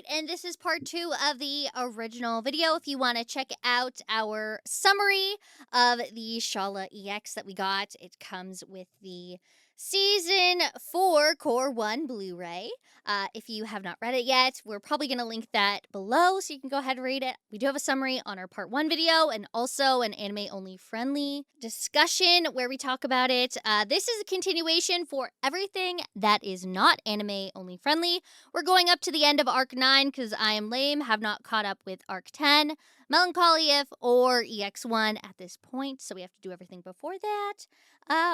right, and this is part 2 of the original video. If you want to check out our summary of the Shaula EX that we got, it comes with the Season 4 Core 1 Blu-ray. If you have not read it yet, we're probably going to link that below so you can go ahead and read it. We do have a summary on our part 1 video and also an anime-only friendly discussion where we talk about it. This is a continuation for everything that is not anime-only friendly. We're going up to the end of Arc 9 because I am lame, have not caught up with Arc 10, Melancholy If, or EX1 at this point, so we have to do everything before that.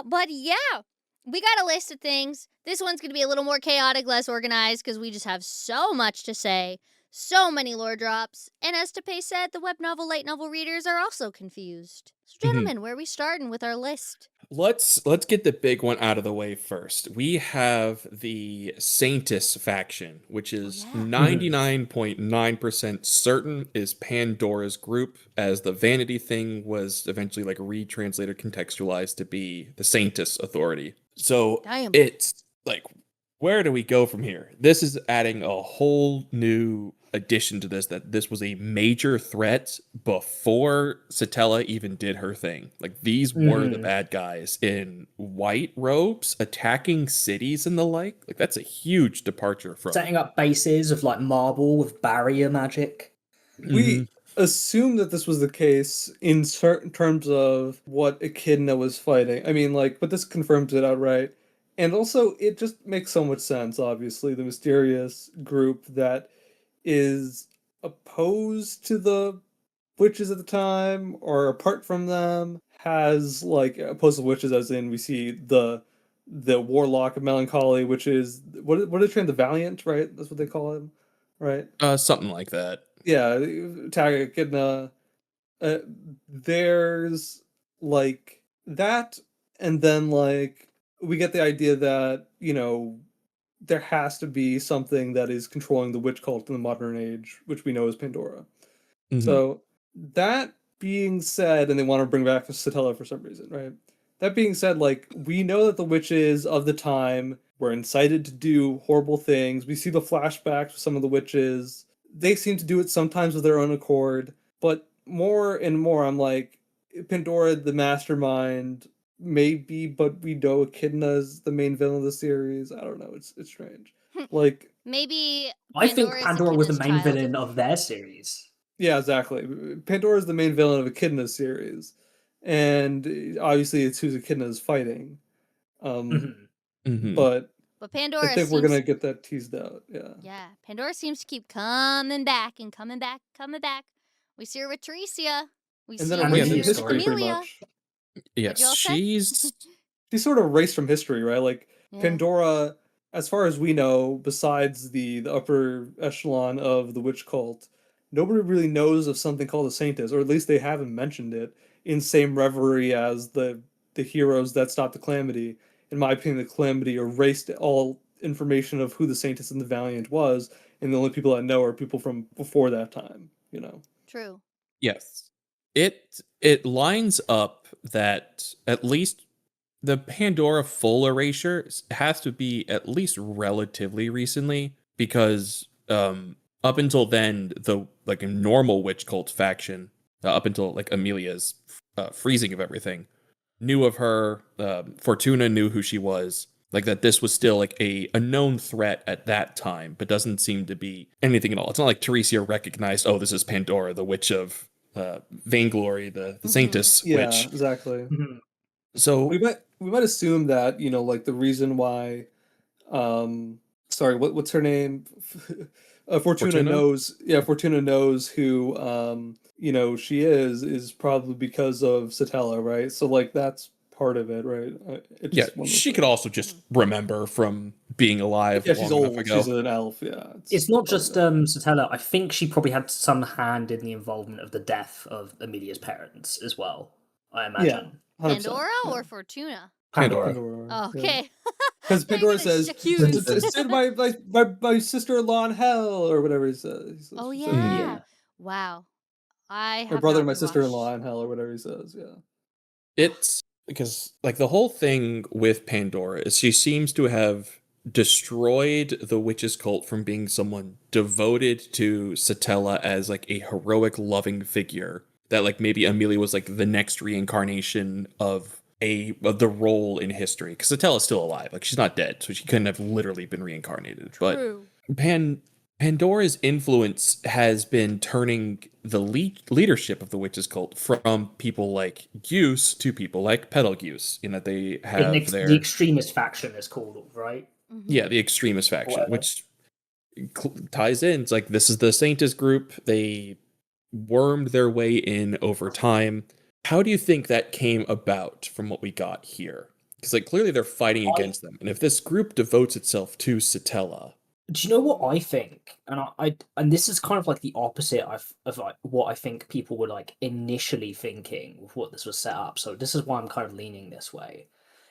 But yeah, we got a list of things. This one's going to be a little more chaotic, less organized, because we just have so much to say, so many lore drops, and as Tepe said, the web novel light novel readers are also confused. So gentlemen, where are we starting with our list? Let's get the big one out of the way first. We have the Saintis faction, which is 99.9% certain is Pandora's group, as the Vanity thing was eventually like retranslated, contextualized to be the Saintis Authority. So it's like, where do we go from here? This is adding a whole new addition to this, that this was a major threat before Satella even did her thing. Like, these were the bad guys in white robes attacking cities and the like. Like, that's a huge departure from setting up bases of like marble with barrier magic. We assume that this was the case in certain terms of what Echidna was fighting. I mean, like, but this confirms it outright. And also, it just makes so much sense, obviously. The mysterious group that is opposed to the witches at the time, or apart from them, has, like, opposed to witches, as in we see the warlock of Melancholy, which is, what are they trained? The Valiant, right? That's what they call him, right? Something like that. Yeah, Tag Echidna. There's, like, that, and then, like, we get the idea that, you know, there has to be something that is controlling the witch cult in the modern age, which we know is Pandora. So, that being said, and they want to bring back Satella for some reason, right? That being said, like, we know that the witches of the time were incited to do horrible things. We see the flashbacks with some of the witches. They seem to do it sometimes of their own accord, but more and more, I'm like, Pandora, the mastermind, maybe, but we know Echidna's the main villain of the series. I don't know. It's strange. Like, maybe I think Pandora was the main villain of their series. Yeah, exactly. Pandora's the main villain of Echidna's series, and obviously it's who Echidna's fighting. But Pandora, I think we're gonna get that teased out. Yeah, Pandora seems to keep coming back and coming back, coming back. We see her with Teresia. We see her with Amelia. Yes, she's sort of erased from history, right? Like, Pandora, as far as we know, besides the upper echelon of the witch cult, nobody really knows of something called a Saintis, or at least they haven't mentioned it in same reverie as the heroes that stopped the Calamity. In my opinion, the Calamity erased all information of who the Saintis and the Valiant was, and the only people that know are people from before that time, you know? True. Yes. It lines up that at least the Pandora full erasure has to be at least relatively recently, because up until then, the like a normal witch cult faction, up until like Amelia's freezing of everything, knew of her. Fortuna knew who she was. Like, that this was still like a known threat at that time, but doesn't seem to be anything at all. It's not like Teresia recognized, oh, this is Pandora, the witch of Vainglory, the Saintis witch. Yeah, exactly. So we might assume that, you know, like, the reason why, sorry, what's her name? Fortuna knows. Yeah, Fortuna knows who you know, she is probably because of Satella, right? So, like, that's part of it, right? She could also just remember from being alive. Yeah, she's old. She's an elf. Yeah, it's not just Satella. I think she probably had some hand in the involvement of the death of Amelia's parents as well, I imagine. Yeah, Pandora or Fortuna? Pandora. Oh, okay. Because Pandora says, "Send my sister-in-law in hell," or whatever he says. Oh yeah. Wow. My brother and my sister-in-law in hell, or whatever he says. Yeah. It's because, like, the whole thing with Pandora is she seems to have destroyed the witch's cult from being someone devoted to Satella as like a heroic, loving figure. That like maybe Amelia was like the next reincarnation of the role in history, because Satella's still alive. Like she's not dead, so she couldn't have literally been reincarnated. True. But Pandora's influence has been turning the leadership of the witches cult from people like Gus to people like Betelgeuse, in that they have The extremist faction is called, right? yeah, the extremist faction, Whatever. which ties in. It's like this is the Saintess group. They wormed their way in over time. How do you think that came about from what we got here? Because like clearly they're fighting against them, and if this group devotes itself to Satella, Do you know what I think? And this is kind of like the opposite of like what I think people were like initially thinking with what this was set up. So this is why I'm kind of leaning this way.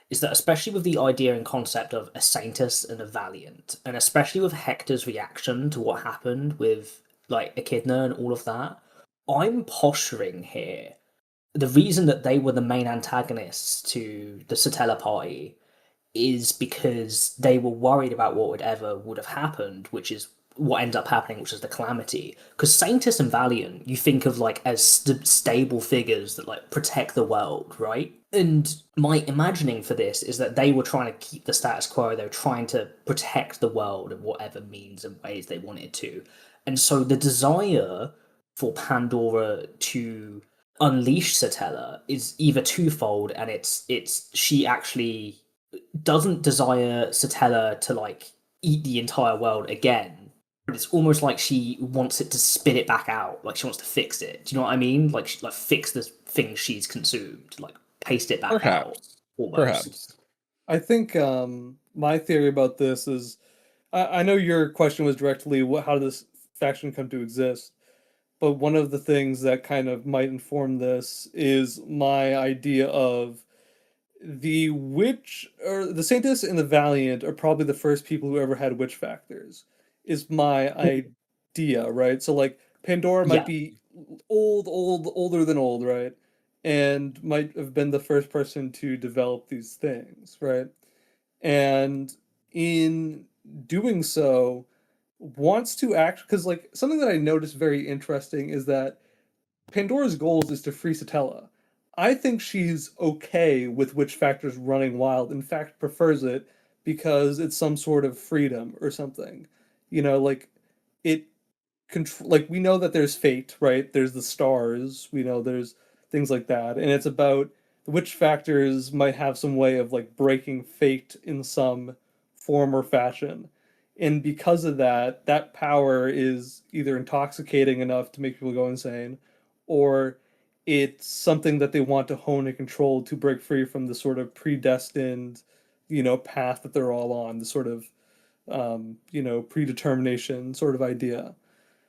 Is that especially with the idea and concept of a Saintess and a Valiant, and especially with Hector's reaction to what happened with like Echidna and all of that, I'm posturing here the reason that they were the main antagonists to the Satella party is because they were worried about what would have happened, which is what ended up happening, which is the calamity. Because Saintess and Valiant, you think of like as stable figures that like protect the world, right? And my imagining for this is that they were trying to keep the status quo. They were trying to protect the world in whatever means and ways they wanted to. And so the desire for Pandora to unleash Satella is either twofold, and it's she actually doesn't desire Satella to like eat the entire world again, but it's almost like she wants it to spit it back out, like she wants to fix it. Do you know what I mean? Like fix the thing she's consumed, like paste it back out. Almost. Perhaps. I think my theory about this is, I know your question was directly how did this faction come to exist, but one of the things that kind of might inform this is my idea of the witch, or the Saintess and the Valiant are probably the first people who ever had witch factors, is my idea, right? So like Pandora might be older than old, right? And might have been the first person to develop these things, right? And in doing so, wants to act, because like something that I noticed very interesting is that Pandora's goals is to free Satella. I think she's okay with witch factors running wild. In fact, prefers it because it's some sort of freedom or something. You know, like it like we know that there's fate, right? There's the stars. We know there's things like that, and it's about the witch factors might have some way of like breaking fate in some form or fashion. And because of that, that power is either intoxicating enough to make people go insane, or it's something that they want to hone and control to break free from the sort of predestined, path that they're all on, the sort of, predetermination sort of idea.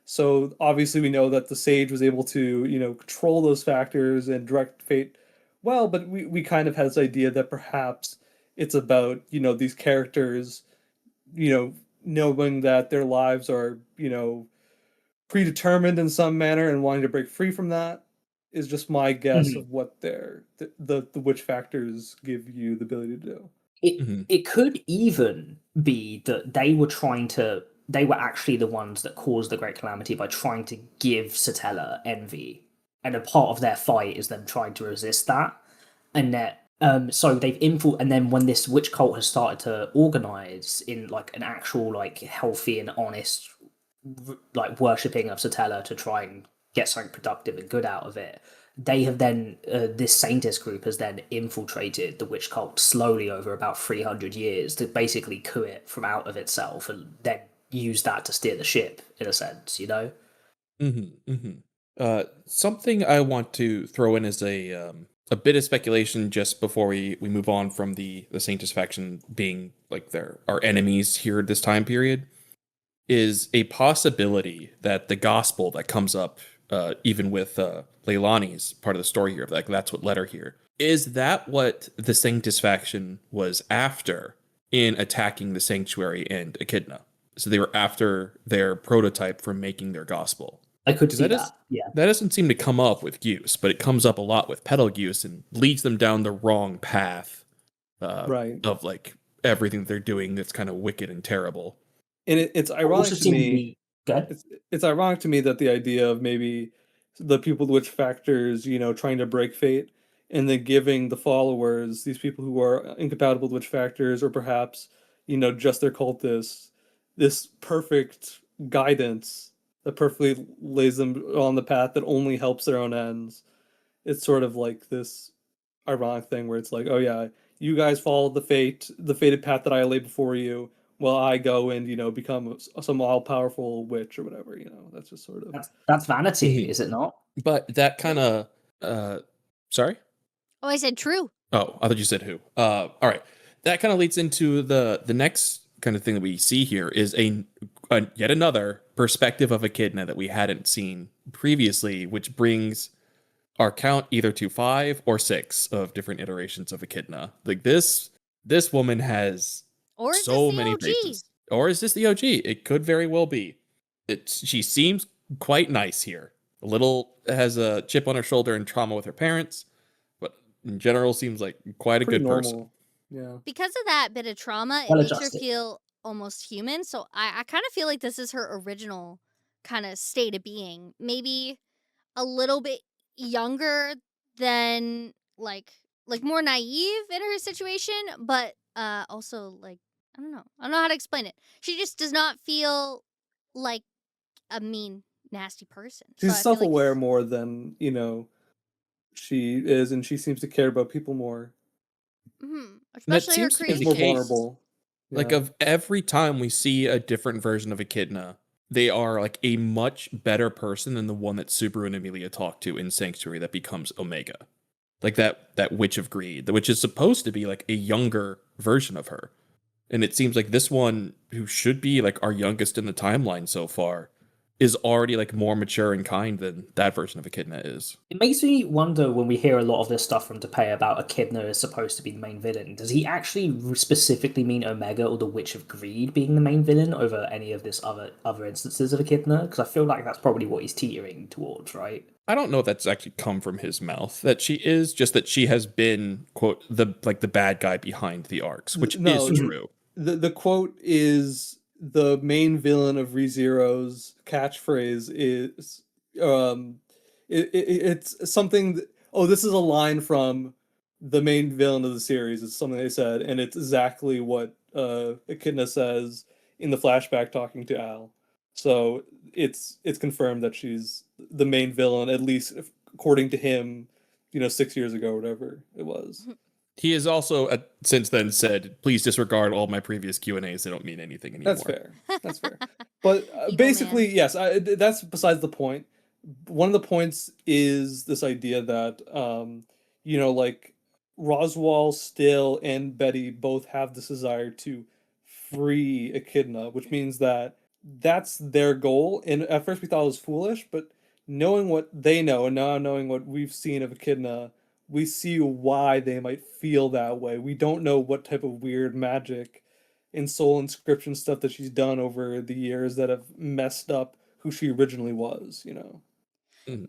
So obviously we know that the sage was able to, control those factors and direct fate well, but we kind of had this idea that perhaps it's about, these characters, knowing that their lives are, predetermined in some manner and wanting to break free from that is just my guess of what the witch factors give you the ability to do. It could even be that they were actually the ones that caused the Great Calamity by trying to give Satella envy, and a part of their fight is them trying to resist that, and that so they've and then when this witch cult has started to organize in like an actual like healthy and honest like worshipping of Satella to try and get something productive and good out of it, they have then this Saintess group has then infiltrated the witch cult slowly over about 300 years to basically coup it from out of itself and then use that to steer the ship in a sense, Something I want to throw in as a bit of speculation just before we move on from the Saintess faction being like our enemies here at this time period, is a possibility that the gospel that comes up even with Leilani's part of the story here, like that's what led her here. Is that what the Sanctus faction was after in attacking the sanctuary and Echidna? So they were after their prototype for making their gospel. I could see that. Yeah, that doesn't seem to come up with Gus, but it comes up a lot with Betelgeuse and leads them down the wrong path, right? Of like everything they're doing that's kind of wicked and terrible. And it's But ironic also to seem to me. be good. It's ironic to me that the idea of maybe the people which factors, trying to break fate, and then giving the followers, these people who are incompatible with witch factors, or perhaps, just their cultists, this perfect guidance that perfectly lays them on the path that only helps their own ends. It's sort of like this ironic thing where it's like, oh yeah, you guys follow the fated path that I lay before you, while I go and become some all powerful witch or whatever. That's just sort of. That's vanity, Mhm. is it not? But that kind of sorry? Oh, I said true. Oh, I thought you said who. All right. That kind of leads into the next kind of thing that we see here is a yet another perspective of Echidna that we hadn't seen previously, which brings our count either to 5 or 6 of different iterations of Echidna. Like this woman has Or is this so the many OG? faces. Or is this the OG? It could very well be. She seems quite nice here. A little has a chip on her shoulder and trauma with her parents, but in general seems like quite a Pretty good person. normal. Yeah. Because of that bit of trauma, it Well makes her adjusted. feel almost human. So I kind of feel like this is her original kind of state of being. Maybe a little bit younger than like more naive in her situation, but also like I don't know. I don't know how to explain it. She just does not feel like a mean, nasty person. So She's I feel like self-aware more than she is, and she seems to care about people more. That especially her seems to be It's the more creations. case. vulnerable. Like Yeah. of every time we see a different version of Echidna, they are like a much better person than the one that Subaru and Amelia talk to in Sanctuary that becomes Omega. Like that witch of greed, which is supposed to be like a younger version of her. And it seems like this one, who should be like our youngest in the timeline so far, is already like more mature and kind than that version of Echidna is. It makes me wonder when we hear a lot of this stuff from Depay about Echidna is supposed to be the main villain. Does he actually specifically mean Omega or the Witch of Greed being the main villain over any of this other instances of Echidna? Because I feel like that's probably what he's teetering towards, right? I don't know if that's actually come from his mouth. That she is, just that she has been, quote, the bad guy behind the arcs, which No, is true. the quote is the main villain of ReZero's catchphrase is it's something this is a line from the main villain of the series. It's something they said, and it's exactly what Echidna says in the flashback talking to Al. So it's confirmed that she's the main villain, at least according to him, 6 years ago, whatever it was. He has also since then said, "Please disregard all my previous Q&As. They don't mean anything anymore." That's fair. That's fair. But Evil basically, man. yes, that's besides the point. One of the points is this idea that, like Roswell, Still, and Betty both have this desire to free Echidna, which means that that's their goal. And at first we thought it was foolish, but knowing what they know and now knowing what we've seen of Echidna, we see why they might feel that way. We don't know what type of weird magic and soul inscription stuff that she's done over the years that have messed up who she originally was. Or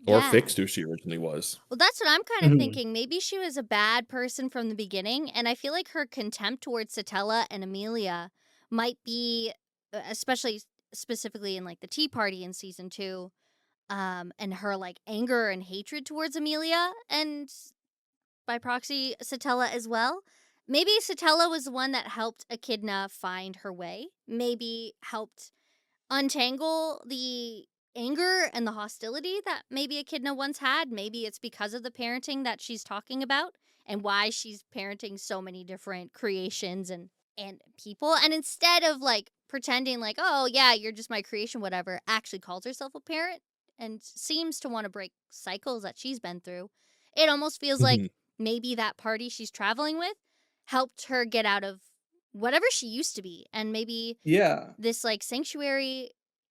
Yeah. fixed who she originally was. Well, that's what I'm kind of Mhm. thinking. Maybe she was a bad person from the beginning, and I feel like her contempt towards Satella and Amelia might be, especially specifically in like the Tea Party in season 2, and her like anger and hatred towards Amelia and by proxy Satella as well. Maybe Satella was the one that helped Echidna find her way. Maybe helped untangle the anger and the hostility that maybe Echidna once had. Maybe it's because of the parenting that she's talking about and why she's parenting so many different creations and people. And instead of like pretending like, oh yeah, you're just my creation, whatever, actually calls herself a parent and seems to want to break cycles that she's been through. It almost feels like maybe that party she's traveling with helped her get out of whatever she used to be, and maybe Yeah. this like sanctuary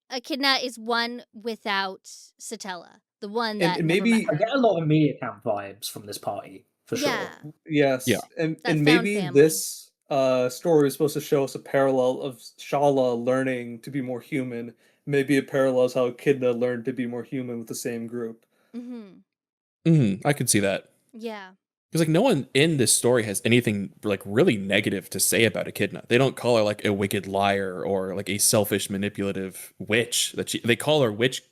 Echidna is one without Satella, the one that And never met maybe I her. get a lot of Amelia Camp vibes from this party, for Yeah, sure. yes, Yeah. and that found maybe family. this story is supposed to show us a parallel of Shaula learning to be more human. Maybe it parallels how Echidna learned to be more human with the same group. Mm-hmm. I could see that. Yeah. Because like no one in this story has anything like really negative to say about Echidna. They don't call her like a wicked liar or like a selfish, manipulative witch. They call her witch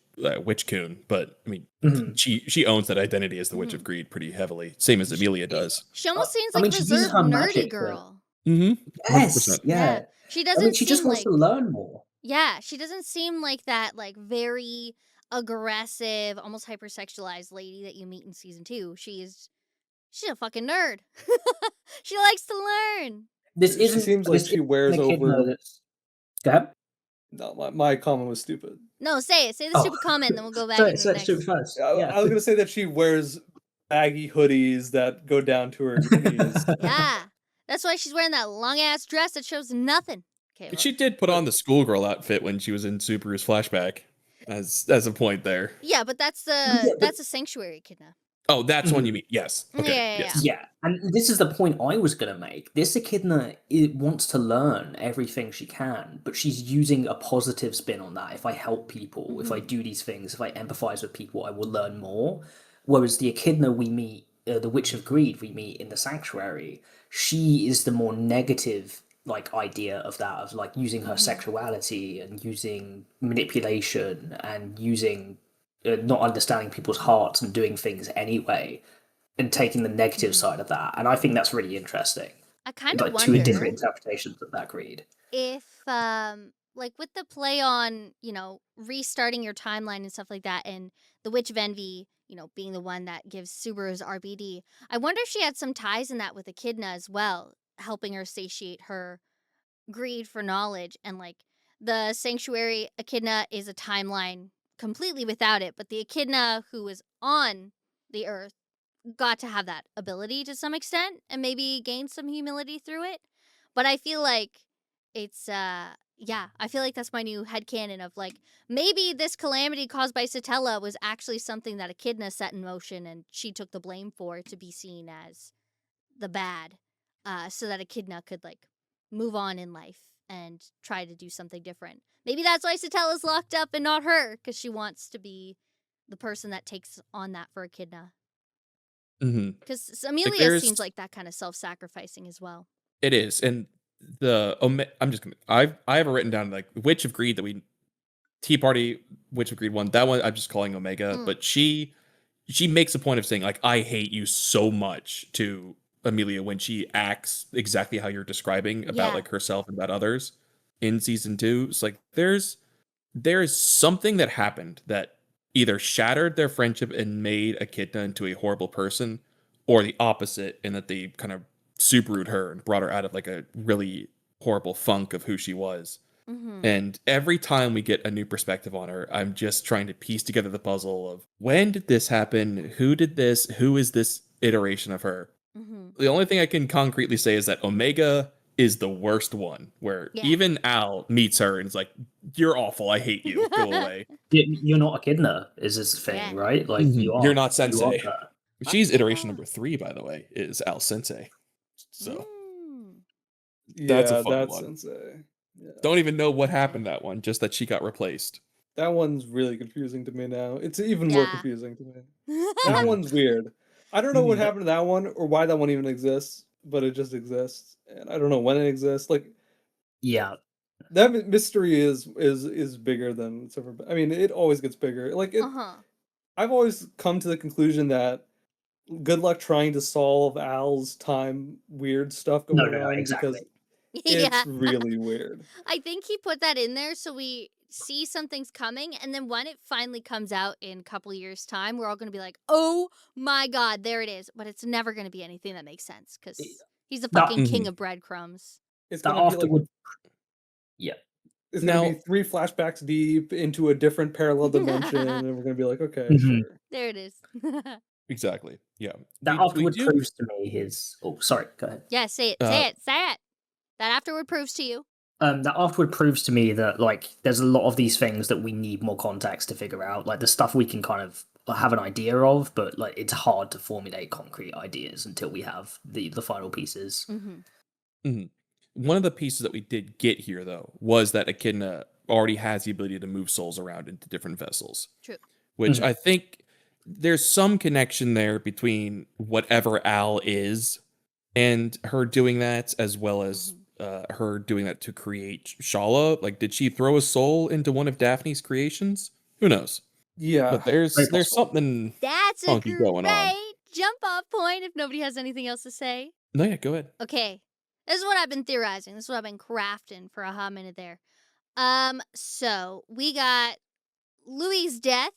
coon, but I mean Mhm. she owns that identity as the Witch of Greed pretty heavily, same as Amelia does. She almost seems I like mean, a she uses reserved her nerdy magic to. girl. Mm-hmm. Yes, 100%. Yeah. yeah. She I mean, doesn't she just seem wants to like learn more. Yeah, she doesn't seem like that like very aggressive, almost hypersexualized lady that you meet in season 2. She's a fucking nerd. She likes to learn. This She seems like this she isn't wears an Echidna over. that's. Go ahead. No, my comment was stupid. No, say it. Say the Oh, stupid comment, then we'll go back sorry, into the sorry, next. stupid first. I, Yeah. I was gonna say that she wears baggy hoodies that go down to her knees. Yeah. That's why she's wearing that long ass dress that shows nothing. Okay, well, She did put on the schoolgirl outfit when she was in Subaru's flashback, as a point there. yeah, but that's Yeah, the but that's a sanctuary echidna. Oh, that's one you Mhm. mean? Yes. Yeah, Okay. yeah, Yes. Yeah, and this is the point I was going to make. This Echidna wants to learn everything she can, but she's using a positive spin on that. If I help people, if I do these things, if I empathize with people, I will learn more. Whereas the Echidna we meet, the Witch of Greed we meet in the Sanctuary, she is the more negative like idea of that, of like using her sexuality and using manipulation and using not understanding people's hearts and doing things anyway and taking the negative side of that. And I think that's really interesting. I kind of Like two different wonder interpretations of that greed. if like with the play on, restarting your timeline and stuff like that, and the Witch of Envy, being the one that gives Subaru's RBD. I wonder if she had some ties in that with Echidna as well, helping her satiate her greed for knowledge. And like the Sanctuary Echidna is a timeline completely without it, but the Echidna who was on the Earth got to have that ability to some extent and maybe gain some humility through it. But I feel like it's yeah, I feel like that's my new headcanon of like maybe this calamity caused by Satella was actually something that Echidna set in motion and she took the blame for to be seen as the bad, so that Echidna could like move on in life and try to do something different. Maybe that's why Satella's locked up and not her, because she wants to be the person that takes on that for Echidna. Mm-hmm. Because Like Amelia seems like that kind of self-sacrificing as well. it is, and I'm just gonna I have it written down like Witch of Greed that we Tea Party Witch of Greed one. That one I'm just calling Omega, but she makes a point of saying like I hate you so much to Amelia when she acts exactly how you're describing about Yeah. like herself and about others in season 2. It's like there is something that happened that either shattered their friendship and made Echidna into a horrible person, or the opposite, in that they kind of Subaru'd her and brought her out of like a really horrible funk of who she was. And every time we get a new perspective on her, I'm just trying to piece together the puzzle of when did this happen? Who did this? Who is this iteration of her? The only thing I can concretely say is that Omega is the worst one, where Yeah. even Al meets her and is like, "You're awful. I hate you. Go away." You're not Echidna, is this thing, Yeah. right? Like you are. You're not You are Sensei. her. She's Okay, iteration well. number 3, by the way, is Al Sensei. So that's a Yeah, fun that's one. Sensei. Yeah. Don't even know what happened that one, just that she got replaced. That one's really confusing to me now. It's even more Yeah. confusing to me. That one's weird. I don't know what happened to that one or why that one even exists, but it just exists, and I don't know when it exists. Like Yeah. that mystery is bigger than it's ever been. I mean, it always gets bigger. Like it, I've always come to the conclusion that good luck trying to solve Al's time weird stuff going No, on exactly. because Yeah. it's really weird. I think he put that in there so we see something's coming, and then when it finally comes out in a couple years' time, we're all going to be like, oh my god, there it is. But it's never going to be anything that makes sense, because he's the That- fucking king of breadcrumbs. It's That gonna be like afterward. Yeah. it's gonna Now- be 3 flashbacks deep into a different parallel dimension, and we're gonna be like, okay, Mhm. sure. There it is. Exactly. Yeah. That We afterward do- proves to me his. Oh, sorry. Go ahead. Yeah, say it. Say it. Say it. That afterward proves to you. That afterward proves to me that like there's a lot of these things that we need more context to figure out. Like the stuff we can kind of have an idea of, but like it's hard to formulate concrete ideas until we have the final pieces. One of the pieces that we did get here, though, was that Echidna already has the ability to move souls around into different vessels. True. Which I think there's some connection there between whatever Al is and her doing that, as well as her doing that to create Shala. Like, did she throw a soul into one of Daphne's creations? Who knows? Yeah. But Very there's possible. something That's a funky going on. great jump off point if nobody has anything else to say. No, yeah, go ahead. Okay. This is what I've been theorizing. This is what I've been crafting for a hot minute there. So we got Louis' death.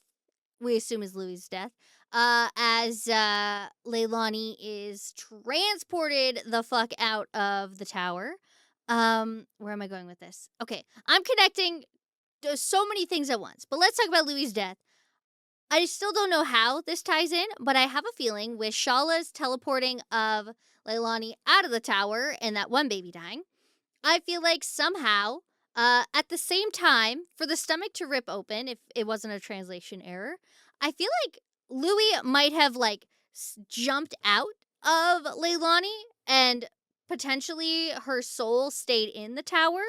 We assume is Louis' death. As Leilani is transported the fuck out of the tower. Where am I going with this? Okay, I'm connecting so many things at once. But let's talk about Louis' death. I still don't know how this ties in, but I have a feeling with Shala's teleporting of Leilani out of the tower and that one baby dying, I feel like somehow, at the same time, for the stomach to rip open, if it wasn't a translation error, I feel like Louis might have like jumped out of Leilani and potentially her soul stayed in the tower,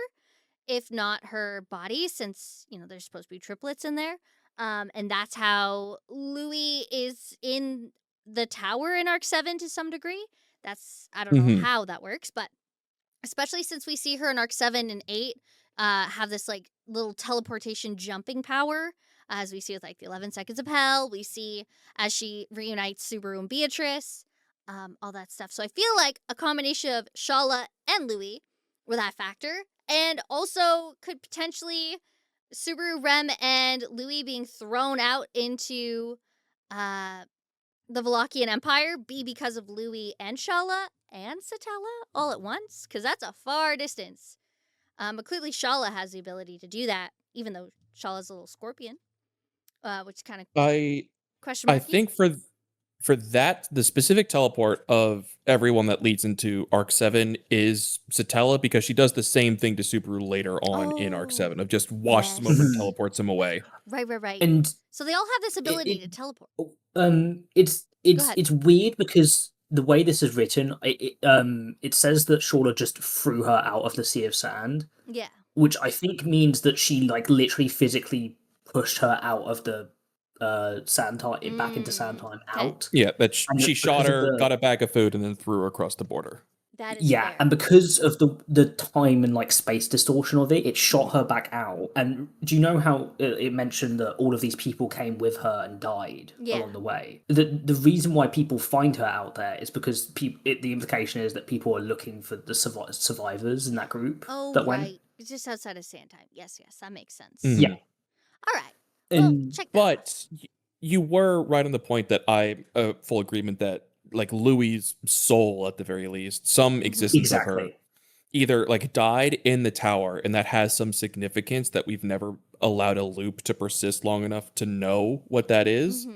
if not her body, since, there's supposed to be triplets in there. And that's how Louis is in the tower in Arc 7 to some degree. I don't know how that works, but especially since we see her in Arc 7 and 8 have this like little teleportation jumping power, as we see with like the 11 Seconds of Hell. We see as she reunites Subaru and Beatrice, all that stuff. So I feel like a combination of Shala and Louis were that factor, and also could potentially Subaru, Rem, and Louis being thrown out into the Valachian Empire be because of Louis and Shala and Satella all at once? Because that's a far distance. But clearly Shala has the ability to do that, even though Shala's a little scorpion, which kind of question I marky. think for that, the specific teleport of everyone that leads into Arc 7 is Satella, because she does the same thing to Subaru later on in Arc 7 of just washes him over and teleports him away. Right. And So they all have this ability to teleport. It's weird because the way this is written, it says that Shaula just threw her out of the sea of sand. Yeah. Which I think means that she like literally physically pushed her out of the sand time back into sand time out. Yeah, that And she shot because of her, the- got a bag of food, and then threw her across the border. That is Yeah, fair. and because of the time and like space distortion of it, it shot her back out. And do you know how it mentioned that all of these people came with her and died along the way? The reason why people find her out there is because the implication is that people are looking for the survivors in that group. Oh, that right. went. It's just outside of Sandtime. Yes, that makes sense. Yeah. All right. Well, check that. But you were right on the point that I'm full agreement that like Louis' soul, at the very least, some existence of her, either like died in the tower, and that has some significance that we've never allowed a loop to persist long enough to know what that is.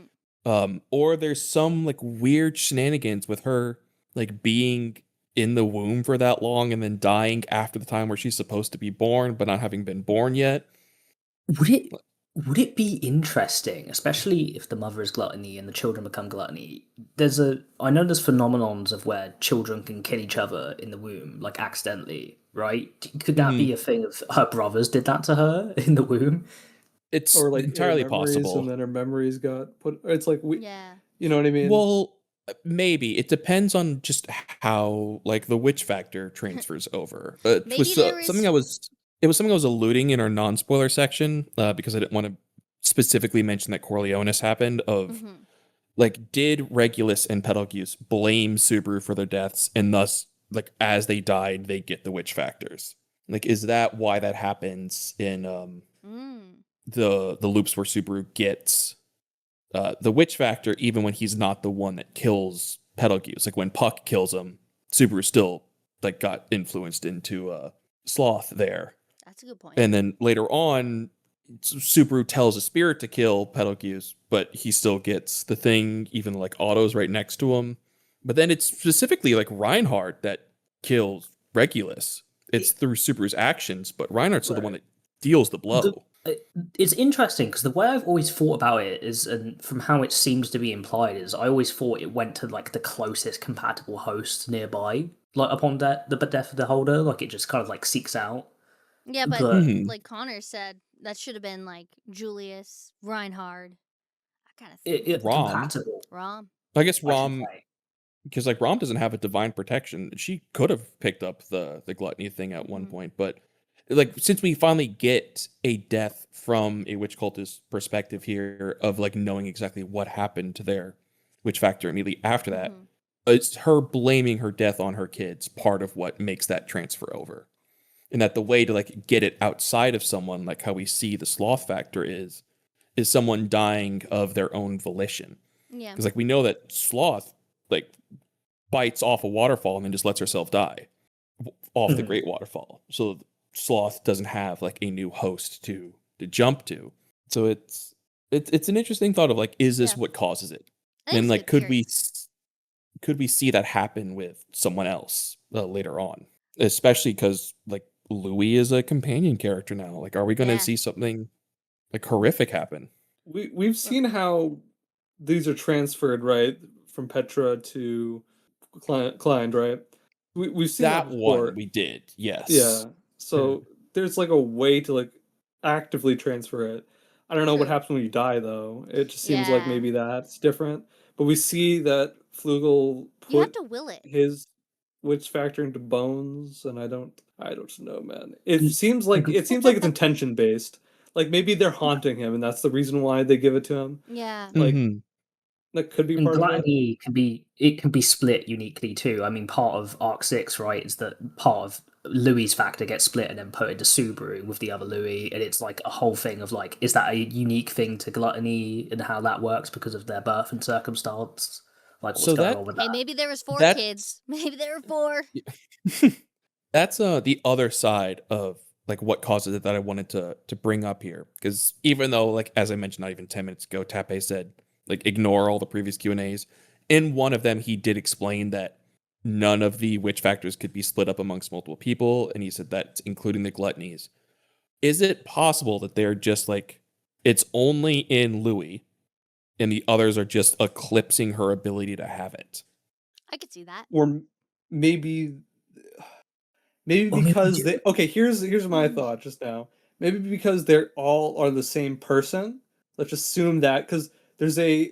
Or there's some like weird shenanigans with her like being in the womb for that long and then dying after the time where she's supposed to be born but not having been born yet. Would it be interesting, especially if the mother is gluttony and the children become gluttony? I know there's phenomenons of where children can kill each other in the womb, like accidentally, right? Could that be a thing of her brothers did that to her in the womb? It's Or like entirely memories, possible. and then her memories got put. It's like you know what I mean? Well, maybe it depends on just how like the witch factor transfers over. It was something I was alluding in our non-spoiler section because I didn't want to specifically mention that Corleones happened. Like, did Regulus and Betelgeuse blame Subaru for their deaths, and thus, like, as they died, they get the witch factors? Like, is that why that happens in the loops where Subaru gets the witch factor, even when he's not the one that kills Betelgeuse? Like, when Puck kills him, Subaru still like got influenced into Sloth there. That's a good point. And then later on, Subaru tells a spirit to kill Betelgeuse, but he still gets the thing, even like Otto's right next to him. But then it's specifically like Reinhardt that kills Regulus. It's through Subaru's actions, but Reinhardt's the one that deals the blow. It's interesting because the way I've always thought about it is, and from how it seems to be implied, is I always thought it went to like the closest compatible host nearby, like upon the death of the holder, like it just kind of like seeks out. Yeah, but like Connor said, that should have been like Julius, Reinhard. kind of think Rom. compatible, Rom. I guess I should Rom, say. because like Rom doesn't have a divine protection. She could have picked up the gluttony thing at one Mhm. point, but like since we finally get a death from a witch cultist perspective here of like knowing exactly what happened to their witch factor immediately after that, Mhm. it's her blaming her death on her kids part of what makes that transfer over. And that the way to like get it outside of someone, like how we see the sloth factor is someone dying of their own volition. Yeah. Because like we know that sloth like bites off a waterfall and then just lets herself die off the Mhm. great waterfall. So sloth doesn't have like a new host to jump to. So it's an interesting thought of like, is this Yeah. what causes it? I think And it's a like, good theory. could we see that happen with someone else later on? Especially because like Louis is a companion character now. Like, are we going to Yeah. see something like horrific happen? We've seen how these are transferred, right, from Petra to Klein, right? We've seen that That one before. we did, yes. Yeah. So there's like a way to like actively transfer it. I don't know what True. happens when you die though. It just seems like Yeah. maybe that's different. But we see that Flugel You have put to will it. his witch factor into bones, and I don't know, man. It And- seems like it's intention based. Like maybe they're haunting him and that's the reason why they give it to him. Yeah. Like Mhm. that could be And part of it. gluttony can be split uniquely too. I mean, part of Arc 6, right, is that part of Louis' factor gets split and then put into Subaru with the other Louis, and it's like a whole thing of like, is that a unique thing to gluttony and how that works because of their birth and circumstance? Like, what's So going on with Hey, that? maybe there was 4 that kids. Maybe there were 4. that's the other side of like what causes it that I wanted to bring up here, because even though like as I mentioned not even 10 minutes ago, Tape said like ignore all the previous Q&As, in one of them he did explain that none of the witch factors could be split up amongst multiple people, and he said that including the gluttonies. Is it possible that they're just like it's only in Louis and the others are just eclipsing her ability to have it? I could see that. Or maybe Or maybe because do they okay, here's my thought just now. Maybe because they're all are the same person. Let's assume that because there's a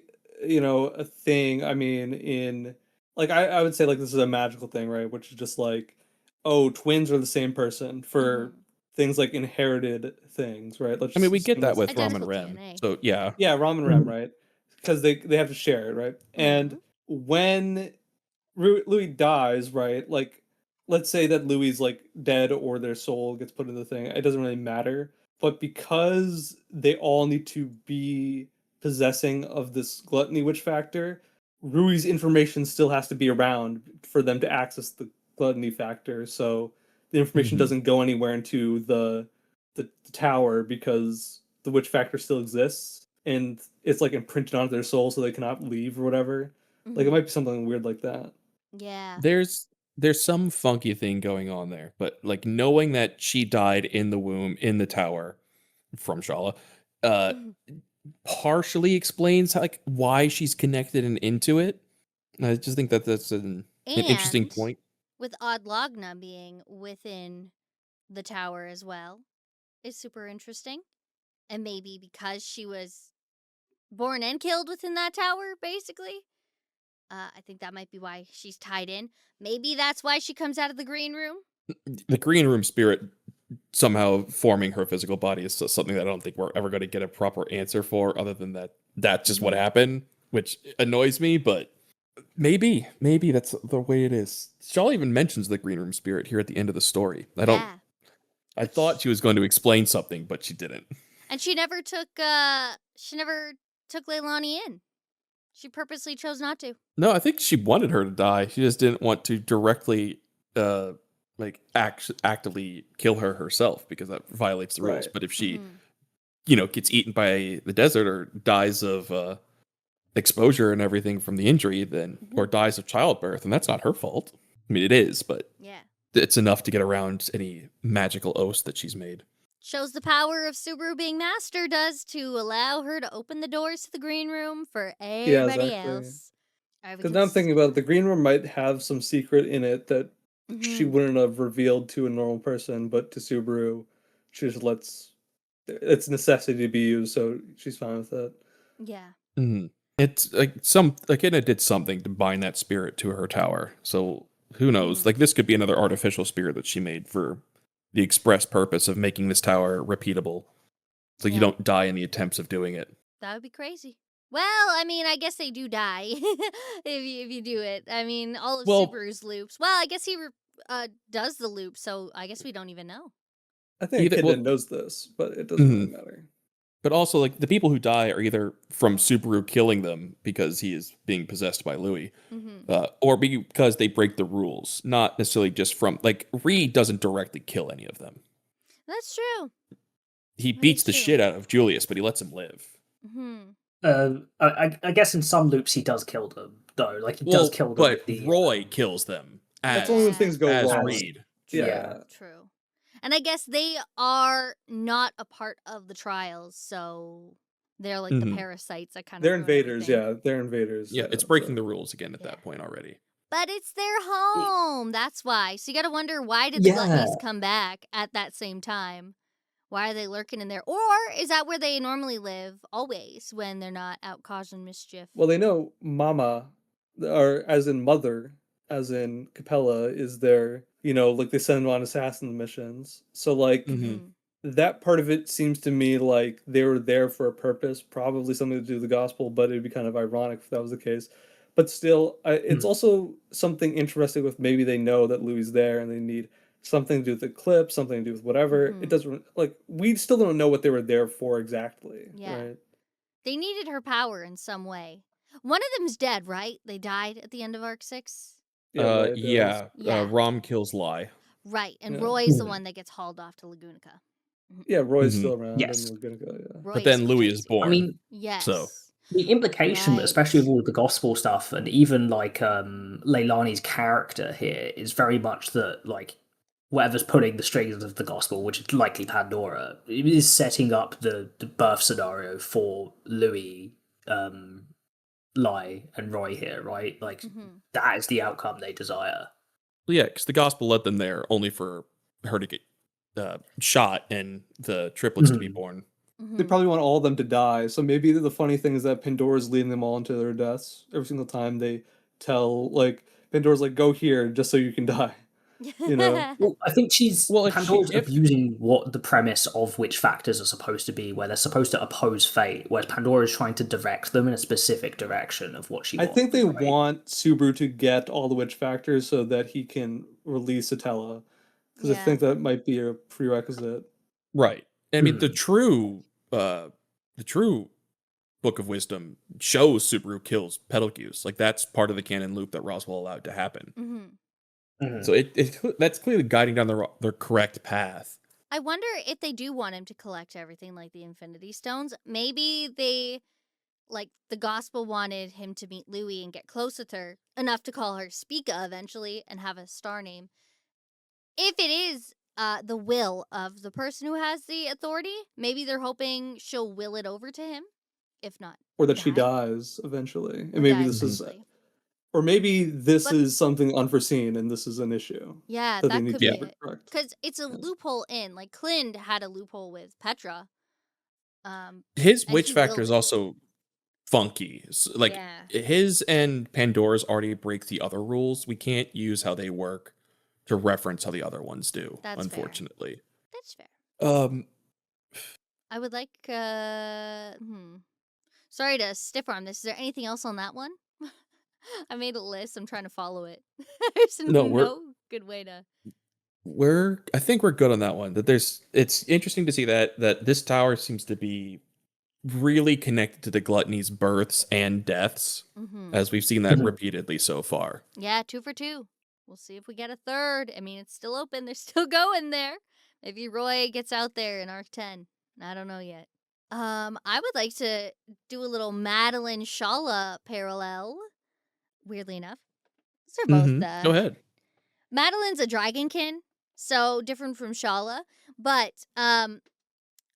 thing, I mean, in like I would say like this is a magical thing, right? Which is just like, oh, twins are the same person for Mhm. things like inherited things, right? Let's I mean, just we get assume that that's with the Rom case. and Identical Rem. DNA. So yeah. Yeah, Rom and Rem, right? Because they have to share it, right? And Mhm. when Louis dies, right? Like, let's say that Louis like dead or their soul gets put in the thing. It doesn't really matter. But because they all need to be possessing of this gluttony witch factor, Rui's information still has to be around for them to access the gluttony factor. So the information Mhm. doesn't go anywhere into the tower because the witch factor still exists and it's like imprinted onto their soul so they cannot leave or whatever. Like it Mhm. might be something weird like that. Yeah. There's some funky thing going on there, but like knowing that she died in the womb in the tower from Shaula, uh, Mhm. partially explains like why she's connected and into it. I just think that that's an interesting And point. with Odd Logna being within the tower as well is super interesting. And maybe because she was born and killed within that tower, basically. I think that might be why she's tied in. Maybe that's why she comes out of the green room. The green room spirit somehow forming her physical body is something that I don't think we're ever going to get a proper answer for, other than that that's just what Mhm. happened, which annoys me, but maybe that's the way it is. Shaw even mentions the green room spirit here at the end of the story. Yeah. I Which, thought she was going to explain something, but she didn't. and she never took Leilani in. She purposely chose not to. No, I think she wanted her to die. She just didn't want to directly, uh, actively kill her herself because that violates the rules. Right. But if she, Mhm. gets eaten by the desert or dies of exposure and everything from the injury, then or dies of childbirth, and that's not her fault. I mean, it is, but Yeah. it's enough to get around any magical oaths that she's made. Shows the power of Subaru being master does to allow her to open the doors to the green room for Yeah, everybody exactly. else. Alright, we Because can now I'm thinking about it, the green room might have some secret in it that she Mhm. wouldn't have revealed to a normal person, but to Subaru, she just lets it's a necessity to be used, so she's fine with it. Yeah. It's like it did something to bind that spirit to her tower. So who knows? Mhm. Like this could be another artificial spirit that she made for the express purpose of making this tower repeatable, so you Yeah. don't die in the attempts of doing it. That would be crazy. Well, I mean, I guess they do die if you do it. I mean, all of Well- Subaru's loops. Well, I guess he does the loop, so I guess we don't even know. I think Either- Echidna well- knows this, but it doesn't really Mhm. matter. But also, like the people who die are either from Subaru killing them because he is being possessed by Louis, Mm-hmm. or because they break the rules. Not necessarily just from like Reed doesn't directly kill any of them. That's true. He That beats is the true. shit out of Julius, but he lets him live. Mm-hmm. I guess in some loops he does kill them, though. Like he does kill them. But with the, Roy kills them That's as, only when things go as wrong. Reed. Yeah. True. And I guess they are not a part of the trials, so they're like the Mhm. parasites that kind of They're ruin invaders, everything. yeah. They're invaders. Yeah, it's breaking so- the rules again at Yeah. that point already. But it's their home. That's why. So you got to wonder, why did the gluttonies come back at that same time? Why are they lurking in there? Or is that where they normally live always when they're not out causing mischief? Well, they know Mama, or as in mother, as in Capella, is there, like they send them on assassin missions. So, like, Mhm. that part of it seems to me like they were there for a purpose, probably something to do with the gospel, but it'd be kind of ironic if that was the case. But still, it's also something interesting with maybe they know that Louis is there and they need something to do with the clip, something to do with whatever. Mhm. It doesn't, like, we still don't know what they were there for exactly. Yeah. Right? They needed her power in some way. One of them's dead, right? They died at the end of Arc 6? Lloyd does. Yeah. Rom kills Lie. Right. And Yeah. Roy's the one that gets hauled off to Lagunica. Yeah, Roy's Mhm. still around. Yes. And we're gonna go, yeah. Roy But then Louis is crazy. born. I mean, Yes. So- the implication, Right. especially with all of the gospel stuff, and even like Leilani's character here, is very much that like whatever's pulling the strings of the gospel, which is likely Pandora, it is setting up the birth scenario for Louis, Lai, and Roy here, right? Like Mhm. that is the outcome they desire. Well, yeah, because the gospel led them there only for her to get shot and the triplets to be Mhm. born. They Mhm. probably want all of them to die. So maybe the funny thing is that Pandora's leading them all into their deaths. Every single time they tell, like, Pandora's like, go here just so you can die. You know? Well, I think Well, if Pandora's if- abusing what the premise of which factors are supposed to be, where they're supposed to oppose fate, whereas Pandora is trying to direct them in a specific direction of what she I wants. think they right? want Subaru to get all the witch factors so that he can release Atella. Because I Yeah. think that might be a prerequisite. Right. I mean, the Mhm. true Book of Wisdom shows Subaru kills Betelgeuse. Like that's part of the canon loop that Roswell allowed to happen. Mhm. Mhm. So that's clearly guiding down the correct path. I wonder if they do want him to collect everything like the Infinity Stones. Maybe they, like, the gospel wanted him to meet Louis and get close with her enough to call her Spica eventually and have a star name. If it is the will of the person who has the authority, maybe they're hoping she'll will it over to him. If not, Or that she die. dies eventually. And Or maybe dies this is... eventually. Or maybe this But- is something unforeseen and this is an issue. Yeah, That they that need could to be get it. correct. Because it's a Yeah. loophole in. Like, Clind had a loophole with Petra. His And witch he factor is willed it. also funky. Like Yeah. his and Pandora's already break the other rules. We can't use how they work to reference how the other ones do. That's fair. Unfortunately. That's fair. I would like, Sorry to stiff arm this. Is there anything else on that one? I made a list. I'm trying to follow it. There's No, we're- no good way to. I think we're good on that one. That it's interesting to see that this tower seems to be really connected to the gluttony's births and deaths, Mhm. as we've seen that Mhm. repeatedly so far. Yeah, 2 for 2. We'll see if we get a third. I mean, it's still open. They're still going there. Maybe Roy gets out there in Arc 10. I don't know yet. I would like to do a little Madeline Shaula parallel. Weirdly enough, these are both. Go ahead. Madeline's a dragonkin, so different from Shaula, but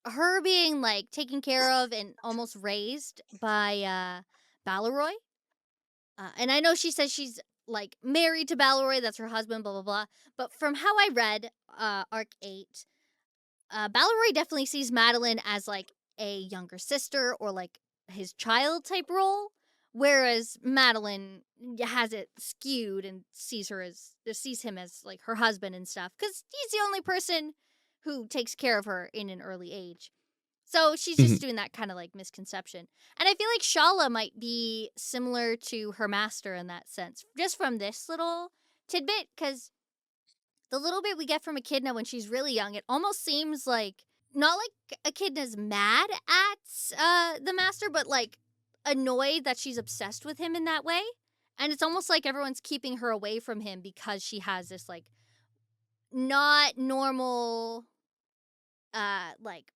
her being like taken care of and almost raised by Balleroy. And I know she says she's like married to Balleroy, that's her husband, blah blah blah. But from how I read Arc 8, Balleroy definitely sees Madeline as like a younger sister or like his child type role, whereas Madeline has it skewed and sees him as like her husband and stuff, because he's the only person who takes care of her in an early age. So she's just doing that kind of like misconception. And I feel like Shala might be similar to her master in that sense, just from this little tidbit, because the little bit we get from Echidna when she's really young, it almost seems like not like Echidna's mad at the master, but like annoyed that she's obsessed with him in that way. And it's almost like everyone's keeping her away from him because she has this like not normal like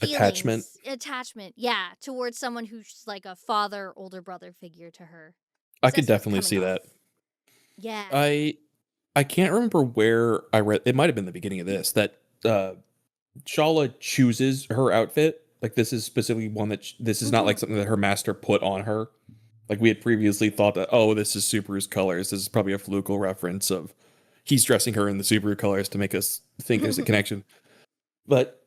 attachment, yeah, towards someone who's like a father, older brother figure to her. I could definitely see that. Yeah. I can't remember where I read, it might have been the beginning of this, that Shala chooses her outfit. Like, this is specifically one that this is not like something that her master put on her. Like, we had previously thought that, oh, this is Subaru's colors. This is probably a flugal reference of he's dressing her in the Subaru colors to make us think there's a connection. But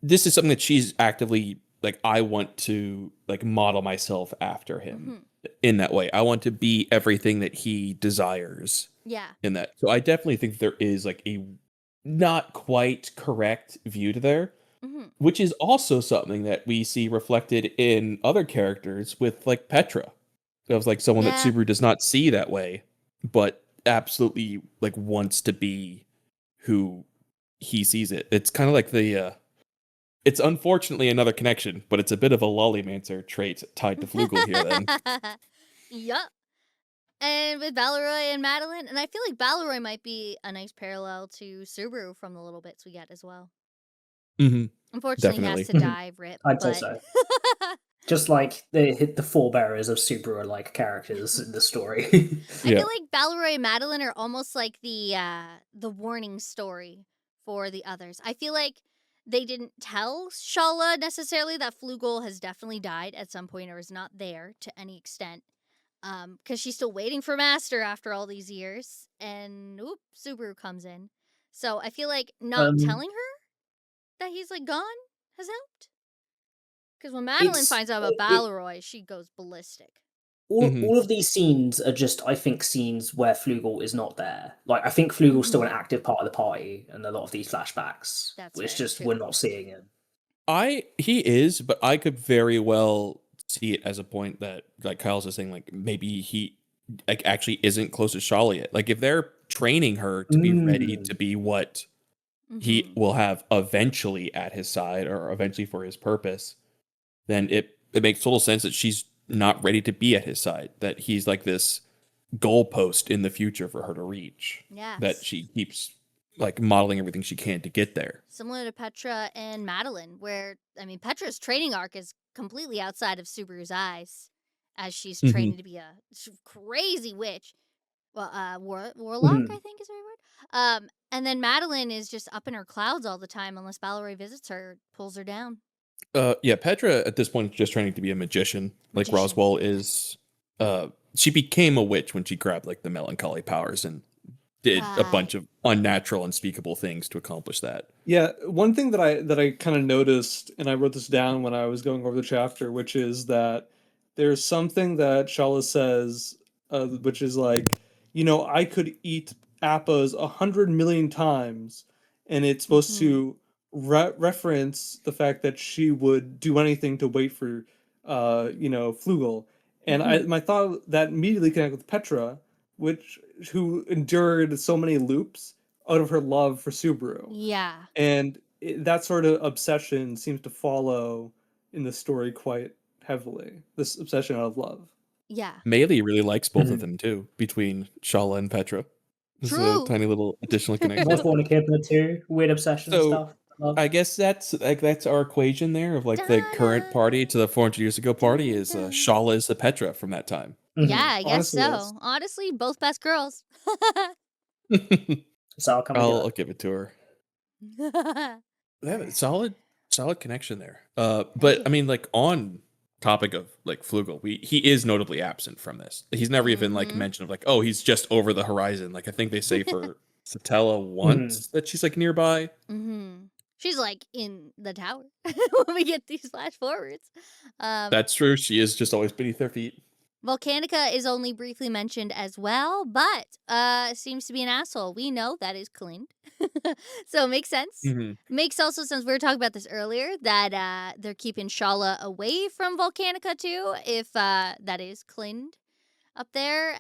this is something that she's actively like, I want to like model myself after him in that way. I want to be everything that he desires. Yeah. In that. So I definitely think there is like a not quite correct view to there, which is also something that we see reflected in other characters with like Petra. That was like someone that Subaru does not see that way, but absolutely like wants to be who he sees it. It's kind of like the it's unfortunately another connection, but it's a bit of a lollymancer trait tied to Flugel here then. Yup. And with Balleroy and Madeline, and I feel like Balleroy might be a nice parallel to Subaru from the little bits we get as well. Unfortunately, he has to die, rip. I'd say so. Just like the forebearers of Subaru are like characters in the story. I feel like Balleroy and Madeline are almost like the warning story for the others. I feel like they didn't tell Shala necessarily that Flugel has definitely died at some point or is not there to any extent. Because she's still waiting for Master after all these years, and Subaru comes in. So I feel like not telling her that he's like gone has helped. Because when Madeline finds out about Balleroy, she goes ballistic. All of these scenes are just, I think, scenes where Flugel is not there. Like, I think Flugel's still an active part of the party, and a lot of these flashbacks. It's just we're not seeing him. He is, but I could very well see it as a point that, like Kyle's just saying, like maybe he like actually isn't close to Shaula yet. Like if they're training her to be ready to be what he will have eventually at his side or eventually for his purpose, then it makes total sense that she's not ready to be at his side. That he's like this goalpost in the future for her to reach. Yeah. That she keeps like modeling everything she can to get there. Similar to Petra and Madeline, where, I mean, Petra's training arc is completely outside of Subaru's eyes as she's training to be a crazy witch. Well, warlock, I think is the right word. And then Madeline is just up in her clouds all the time unless Balleroy visits her, pulls her down. Yeah, Petra at this point is just training to be a magician. Like Roswell is, she became a witch when she grabbed like the melancholy powers and did a bunch of unnatural, unspeakable things to accomplish that. Yeah, one thing that I kind of noticed, and I wrote this down when I was going over the chapter, which is that there's something that Shala says, which is like, I could eat appas 100 million times, and it's supposed to reference the fact that she would do anything to wait for, Flugel. And my thought that immediately connected with Petra, who endured so many loops out of her love for Subaru. Yeah. And that sort of obsession seems to follow in the story quite heavily. This obsession out of love. Yeah. Melee really likes both of them too, between Shala and Petra. This is a tiny little additional connection. Most born Echidna too. Weird obsession stuff. I guess that's our equation there of like the current party to the 400 years ago party is Shala is the Petra from that time. Yeah, I guess so. Honestly, both best girls. So I'll give it to her. They have a solid connection there. But I mean, like on topic of like Flugel, he is notably absent from this. He's never even like mentioned of like, oh, he's just over the horizon. Like I think they say for Satella once that she's like nearby. She's like in the tower when we get these flash forwards. That's true. She is just always beneath their feet. Volcanica is only briefly mentioned as well, but seems to be an asshole. We know that is Clint. So it makes sense. hmm Makes also sense. We were talking about this earlier that they're keeping Shaula away from Volcanica too, if that is Clint up there,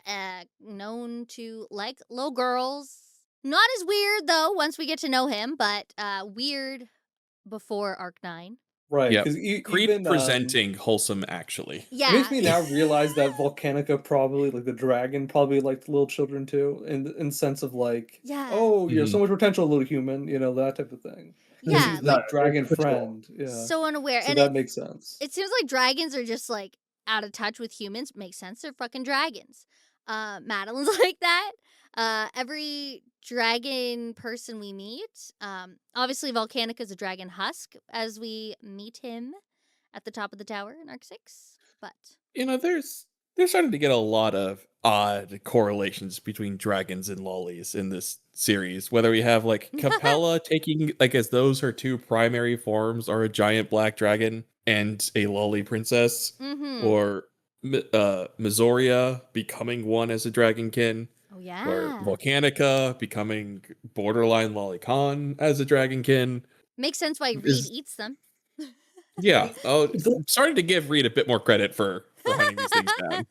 known to like little girls. Not as weird though once we get to know him, but weird before Arc 9. Right, Yep. because Creep even presenting wholesome, actually. it Yeah. makes me now realize that Volcanica probably, like the dragon, probably liked little children too, in sense of like, Yeah. oh, you have so Mhm. much potential, little human, that type of thing. And Yeah, she's like like dragon for sure. friend, yeah. so unaware. So And that makes sense. it seems like dragons are just like out of touch with humans. Makes sense. They're fucking dragons. Madeline's like that. Every dragon person we meet, obviously Volcanica's a dragon husk as we meet him at the top of the tower in Arc 6. But They're starting to get a lot of odd correlations between dragons and lollies in this series. Whether we have like Capella taking like as those her two primary forms are a giant black dragon and a lolly princess, or Missoria becoming one as a dragonkin, oh or yeah, Volcanica becoming borderline lolicon as a dragonkin. makes sense why Reed Is eats them. yeah. Oh, I feel- I'm starting to give Reed a bit more credit for hunting these things down.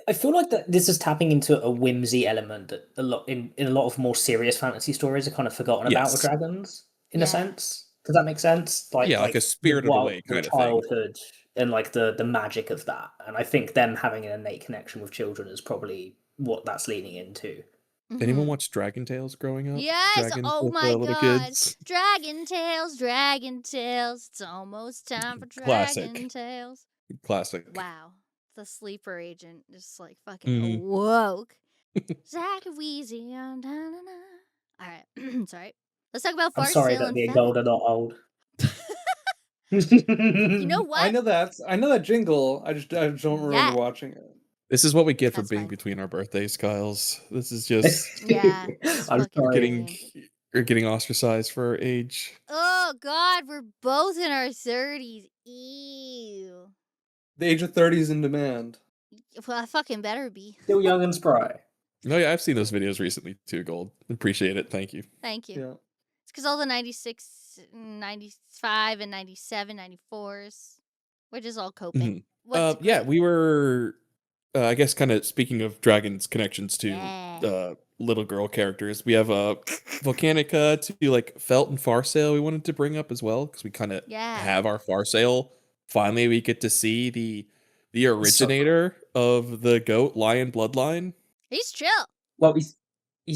I feel like that this is tapping into a whimsy element that a lot in a lot of more serious fantasy stories are kind of forgotten about with Yes. dragons, in Yeah. a sense. Does that make sense? Yeah, like a Spirited Away the kind of thing. childhood and like the magic of that. And I think them having an innate connection with children is probably what that's leaning into. Anyone Mhm. watch Dragon Tales growing up? Yes. Dragons Oh with my little god. kids. Dragon Tales, Dragon Tales. It's almost time for Classic. Dragon Tales. Classic. Wow. The sleeper agent just like fucking Mhm. awoke. Zach Weezy. All right. Sorry. Let's talk about I'm Farseal sorry that and the Fett. gold are not old. You know what? I know that jingle. I don't remember Yeah. watching it. This is what we get for That's being fine. between our birthdays, Kyles. This is just Yeah. It's I'm fucking sorry. annoying. we're getting ostracized for our age. Oh god, we're both in our 30s. Ew. The age of 30 is in demand. Well, I fucking better be. Still young and spry. Oh yeah, I've seen those videos recently too, Gold. Appreciate it. Thank you. Thank you. Yeah. It's because all the 96, 95, and 97, 94s, we're just all coping. What's Yeah, great? we were I guess kind of speaking of dragons connections to Yeah. little girl characters. We have Volcanica to like Felt and Farsail we wanted to bring up as well because we kind of Yeah. have our Farsail. Finally, we get to see the originator of the goat lion bloodline. He's chill. Well, he's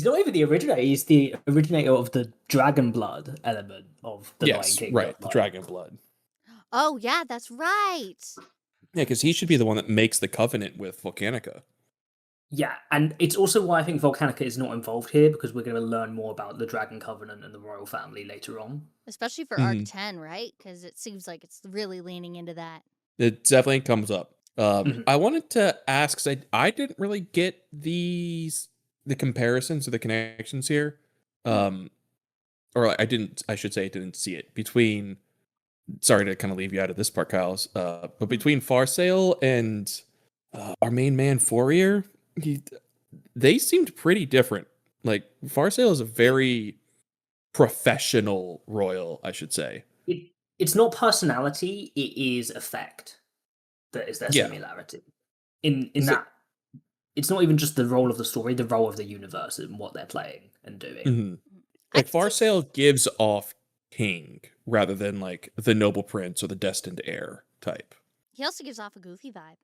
not even the originator. He's the originator of the dragon blood element of the Lion Yes, King. right, the bloodline. dragon blood. Oh, yeah, that's right. Yeah, because he should be the one that makes the covenant with Volcanica. Yeah, and it's also why I think Volcanica is not involved here because we're going to learn more about the Dragon Covenant and the royal family later on. Especially for Arc 10, right? Because it seems like it's really leaning into that. It definitely comes up. Mhm. I wanted to ask, 'cause I didn't really get the comparisons or the connections here. Or I should say I didn't see it between, sorry to kind of leave you out of this part, Kyle's, but between Farsail and our main man Fourier, they seemed pretty different. Like Farsail is a very professional royal, I should say. It's not personality; it is effect that is their Yeah. similarity. In Is it- that, it's not even just the role of the story; the role of the universe and what they're playing and doing. Mhm. I Like could see- Farsail gives off king rather than like the noble prince or the destined heir type. He also gives off a goofy vibe.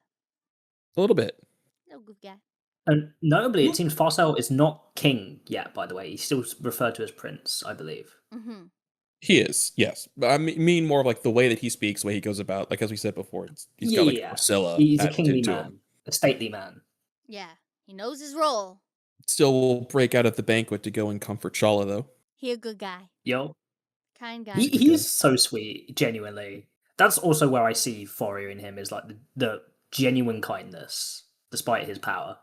A little bit. Little goofy guy. And notably, it seems Farsail is not king yet. By the way, he's still referred to as prince, I believe. Mm-hmm. He is, yes. But I mean more of like the way that he speaks, the way he goes about, like as we said before, he's got like a Priscilla He's a attitude kingly to man, him. a stately man. Yeah. He knows his role. Still will break out at the banquet to go and comfort Shaula though. He a good guy. Yo, Kind guy. he's so sweet, genuinely. That's also where I see Fourier in him is like the genuine kindness, despite his power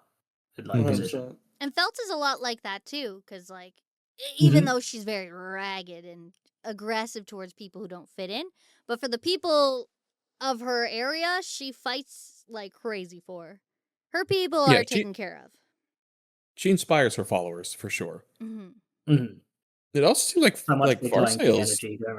and like Mhm. position. 100%. And Felt is a lot like that too, because like even Mhm. though she's very ragged and aggressive towards people who don't fit in. But for the people of her area, she fights like crazy for. Her people Yeah, are taken care of. she inspires her followers for sure. Mhm. It also seems So much like good dying king Farsail's energy going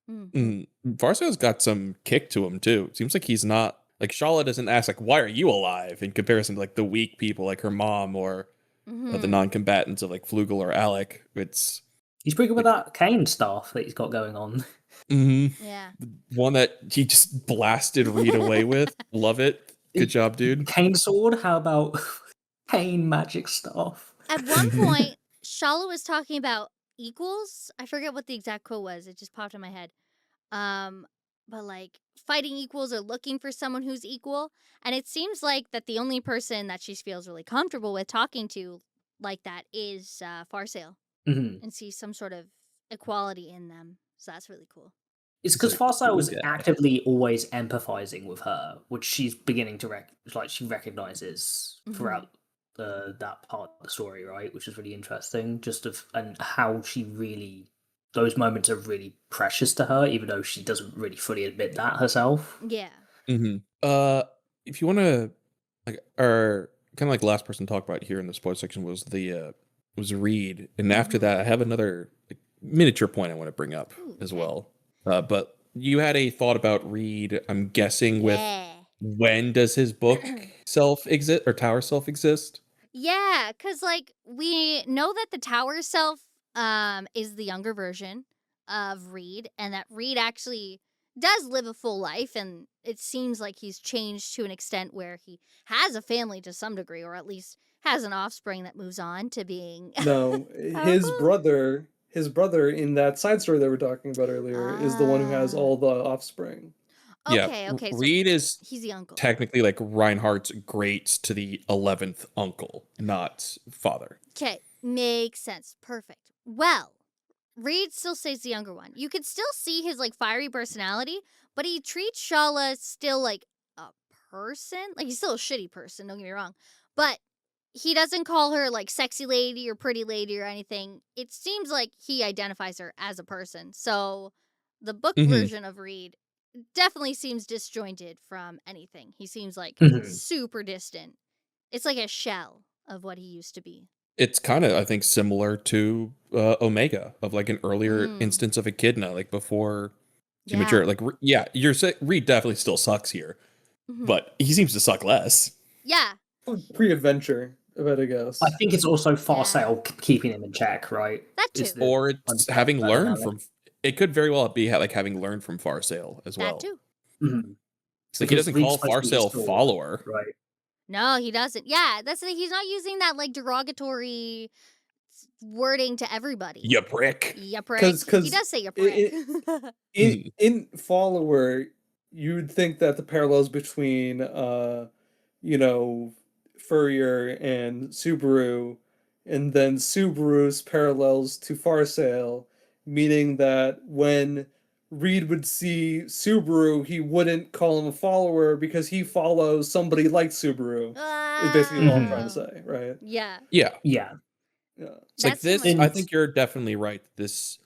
around. Farsail's got some kick to him too. It seems like he's not like Shaula doesn't ask like why are you alive in comparison to like the weak people like her mom or the non-combatants of like Flugel or Alec. It's He's pretty good with that cane stuff that he's got going on. Yeah. one that he just blasted Reed away with. Love it. Good job, dude. Cane sword? How about cane magic stuff? At one point, Shaula was talking about equals. I forget what the exact quote was. It just popped in my head. But like fighting equals or looking for someone who's equal. And it seems like that the only person that she feels really comfortable with talking to like that is Farsail, and sees some sort of equality in them. So that's really cool. It's because like, Farsail was yeah. actively always empathizing with her, which she's beginning to she recognizes throughout that part of the story, right? Which is really interesting. And how she really, those moments are really precious to her, even though she doesn't really fully admit that herself. Yeah. If you want to, like, our kind of like last person to talk about here in the spoiler section was Reed, and after that, I have another miniature point I want to bring up as well. But you had a thought about Reed. I'm guessing with when does his book self exist or tower self exist? Yeah, because like we know that the tower self is the younger version of Reed, and that Reed actually does live a full life, and it seems like he's changed to an extent where he has a family to some degree, or at least has an offspring that moves on to being No, his brother in that side story that we were talking about earlier is the one who has all the offspring. Okay, Yeah, so Reed is he's the uncle. technically like Reinhardt's great to the 11th uncle, not father. Okay, makes sense. Perfect. Well, Reed still stays the younger one. You could still see his like fiery personality, but he treats Shaula still like a person. Like he's still a shitty person, don't get me wrong. But he doesn't call her like sexy lady or pretty lady or anything. It seems like he identifies her as a person. So the book version of Reed definitely seems disjointed from anything. He seems like super distant. It's like a shell of what he used to be. It's kind of, I think, similar to Omega of like an earlier instance of Echidna, like before she matured. Like, Reed definitely still sucks here, but he seems to suck less. Yeah. Pre-adventure, I bet I guess. I think it's also Farsail keeping him in check, right? That too. Or it's having learned from. It could very well be like having learned from Farsail as well. That too. It's like he doesn't call Farsail follower, right? No, he doesn't. Yeah, that's the, he's not using that like derogatory wording to everybody. You prick. You prick. 'Cause he does say you prick. In follower, you'd think that the parallels between Furrier and Subaru, and then Subaru's parallels to Farsail, meaning that when Reed would see Subaru, he wouldn't call him a follower because he follows somebody like Subaru. Is basically what I'm trying to say, right? Yeah. Yeah. That's like this, I think you're definitely right. This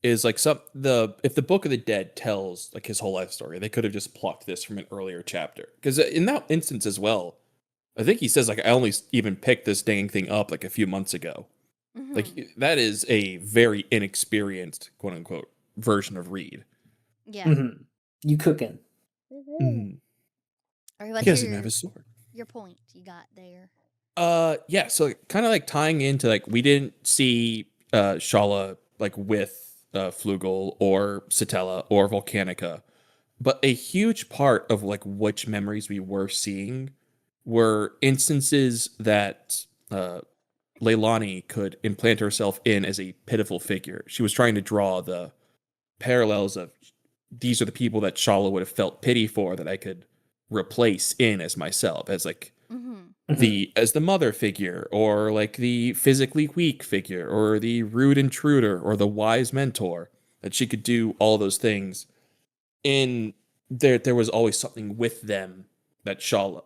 is like if the Book of the Dead tells like his whole life story, they could have just plucked this from an earlier chapter. Because in that instance as well, I think he says like I only even picked this dang thing up like a few months ago. Like that is a very inexperienced quote unquote version of Reed. Yeah. You cooking? All right, what's he doesn't even have his sword. Your point you got there. Yeah, so kind of like tying into like we didn't see Shaula like with Flugel or Satella or Volcanica, but a huge part of like which memories we were seeing were instances that Leilani could implant herself in as a pitiful figure. She was trying to draw the parallels of these are the people that Shaula would have felt pity for that I could replace in as myself, as like as the mother figure, or like the physically weak figure, or the rude intruder, or the wise mentor, that she could do all those things. In there was always something with them that Shaula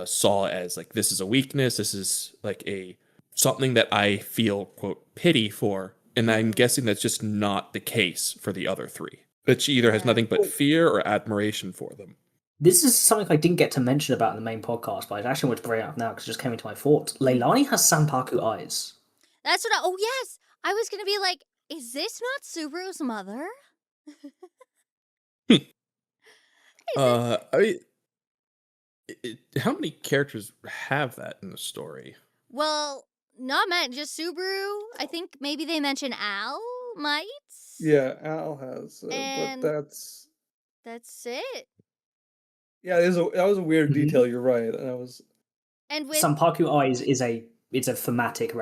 saw as like this is a weakness, this is like a something that I feel quote pity for, And I'm Mhm. guessing that's just not the case for the other three. That she either has Yeah. nothing but fear or admiration for them. This is something I didn't get to mention about in the main podcast, but I actually want to bring it up now because it just came into my thoughts. Leilani has Sanpaku eyes. That's what oh yes! I was gonna be like, is this not Subaru's mother? Is it? I how many characters have that in the story? Well, not Matt, just Subaru. I think maybe they mention Al might. Yeah, Al has, but And that's it. yeah, that was a weird Mhm. detail. You're right, and I was And with Sanpaku eyes is a thematically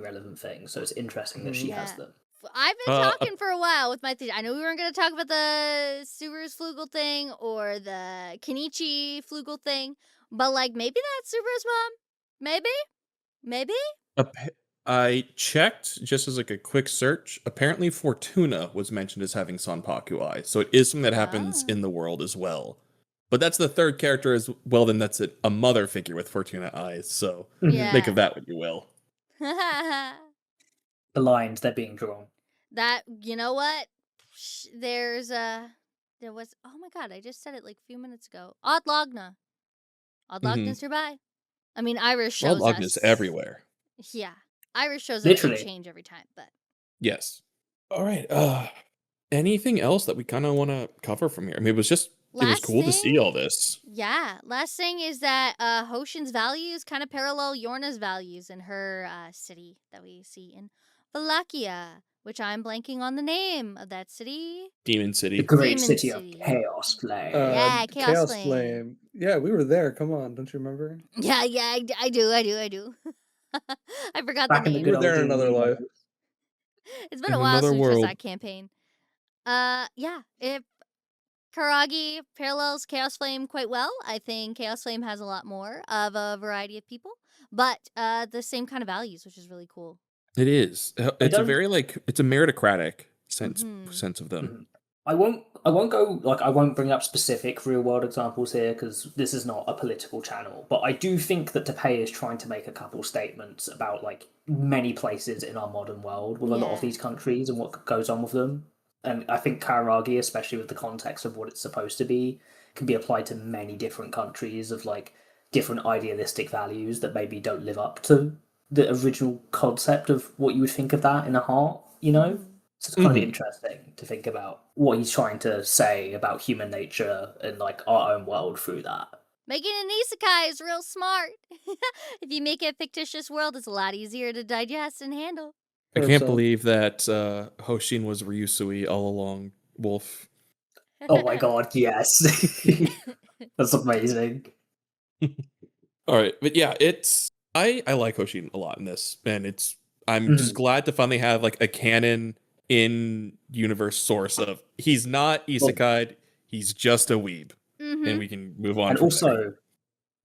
relevant thing, so it's interesting that she has Yeah. them. I've been Uh, talking for a while with my theory. I know we weren't going to talk about the Subaru's Flugel thing or the Kenichi Flugel thing, but like maybe that's Subaru's mom. Maybe. I checked just as like a quick search. Apparently, Fortuna was mentioned as having Sanpaku eyes, so it is something that happens Ah. in the world as well. But that's the third character as well. Then that's a mother figure with Fortuna eyes. So Mhm. make of Yeah. that what you will. The lines they're being drawn. That you know what? There was oh my god, I just said it like a few minutes ago. Odd Logna. Odd Mhm. Logna's nearby. I mean, Iris Well, shows Agnes us everywhere. Yeah. Iris shows us they Literally. change every time, but Yes. All right. Anything else that we kind of want to cover from here? I mean, it was last cool to see thing- all this. Yeah, last thing is that Hoshin's values kind of parallel Yorna's values in her city that we see in Wallachia, which I'm blanking on the name of that city. Demon The City. great Demon city of City. chaos flame. Yeah, Chaos Chaos Flame. Flame. Yeah, we were there. Come on, don't you remember? Yeah, I do. I forgot Back the in the name. You good were there old in another D&D life. days. It's been In a while another since world. that campaign. Yeah, if Karagi parallels Chaos Flame quite well, I think Chaos Flame has a lot more of a variety of people, but the same kind of values, which is really cool. It is. It's a very it's a meritocratic sense of them. Mhm. I won't bring up specific real world examples here because this is not a political channel, but I do think that Tepei is trying to make a couple statements about like many places in our modern world with a lot of Yeah. these countries and what goes on with them. And I think Kararagi, especially with the context of what it's supposed to be, can be applied to many different countries of like different idealistic values that maybe don't live up to the original concept of what you would think of that in a heart, you know? Mhm. So it's kind of Mhm. interesting to think about what he's trying to say about human nature and like our own world through that. Making an isekai is real smart. If you make a fictitious world, it's a lot easier to digest and handle. I can't 100%. believe that Hoshin was Ryusui all along, Wolf. Oh my god, yes. That's amazing. All right, but yeah, I like Hoshin a lot in this, and I'm Mm-hmm. just glad to finally have like a canon in universe source of he's not isekai, he's just a weeb, and we can move on. And from also, there.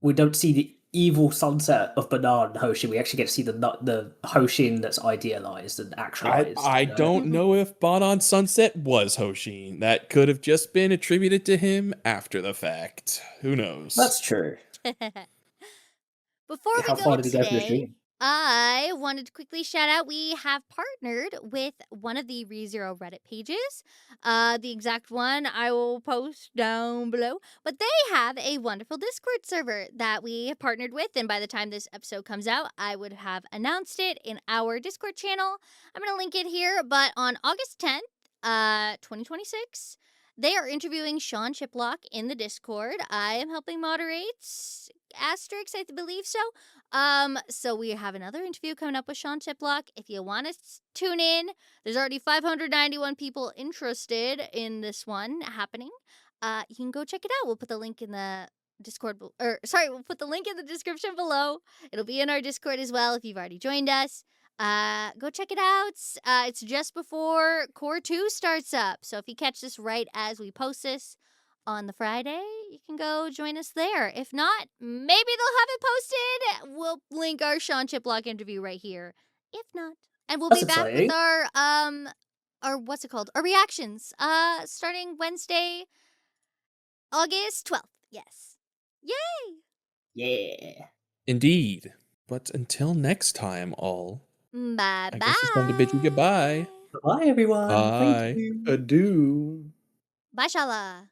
we don't see the evil sunset of Bernard and Hoshin. We actually get to see the Hoshin that's idealized and actualized. I you know? don't know if Banan Sunset was Hoshin. That could have just been attributed to him after the fact. Who knows? That's true. Before we How go far did he go for the today, dream? I wanted to quickly shout out we have partnered with one of the ReZero Reddit pages. The exact one I will post down below. But they have a wonderful Discord server that we have partnered with. And by the time this episode comes out, I would have announced it in our Discord channel. I'm going to link it here. But on August 10th, 2026, they are interviewing Sean Chiplock in the Discord. I am helping moderate. Asterix, I believe so. So we have another interview coming up with Sean Chiplock. If you want to tune in, there's already 591 people interested in this one happening. You can go check it out. We'll put the link in the Discord, we'll put the link in the description below. It'll be in our Discord as well if you've already joined us. Go check it out. It's just before Cour 2 starts up. So if you catch this right as we post this on the Friday, you can go join us there. If not, maybe they'll have it posted. We'll link our Sean Chiplock interview right here. If not, and we'll That's be back exciting. with our what's it called? Our reactions. Starting Wednesday, August 12th. Yes. Yay! Yeah. Indeed. But until next time, all, Bye I bye. guess it's time to bid you goodbye. Bye, everyone. Thank Bye. you. Adieu. Bye, Shala.